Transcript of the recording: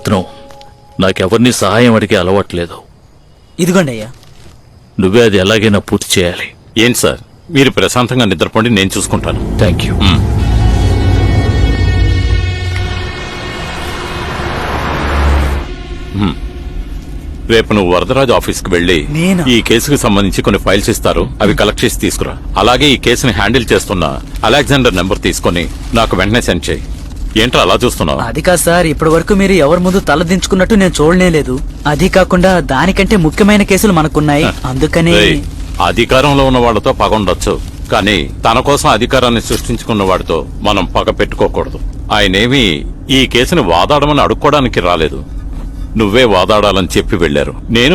మాత్రం నాకెవరిని సహాయం అడిగే అలవాట్లేదు. ఇదిగోండి అయ్యా. నువ్వే అది ఎలాగైనా పూర్తి చేయాలి. ఏంటి సార్, మీరు ప్రశాంతంగా నిద్రపోండి, నేను చూసుకుంటాను. Thank you. రేపు నువ్వు వరదరాజు ఆఫీస్కి వెళ్లి నేనా? ఈ కేసుకు సంబంధించి కొన్ని ఫైల్స్ ఇస్తారు, అవి కలెక్ట్ చేసి తీసుకురా. అలాగే ఈ కేసుని హ్యాండిల్ చేస్తున్న అలెగ్జాండర్ నెంబర్ తీసుకుని నాకు వెంటనే సెండ్ చేయి. ఏంట్రా అలా చూస్తున్నావు? అది కాదు సార్, ఇప్పటి వరకు మీరు ఎవరి ముందు తలదించుకున్నట్టు నేను చూడలేదు. అది కాకుండా దానికంటే ముఖ్యమైన కేసులు మనకున్నాయి, అందుకని. రేయ్, అధికారంలో ఉన్న వాడితో పగ ఉండొచ్చు, కానీ తన కోసం అధికారాన్ని సృష్టించుకున్న వాడితో మనం పగ పెట్టుకోకూడదు. ఆయనేమి ఈ కేసుని వాదాడమని అడుక్కోవడానికి రాలేదు, నువ్వే వాదాడాలని చెప్పి వెళ్లారు. నేను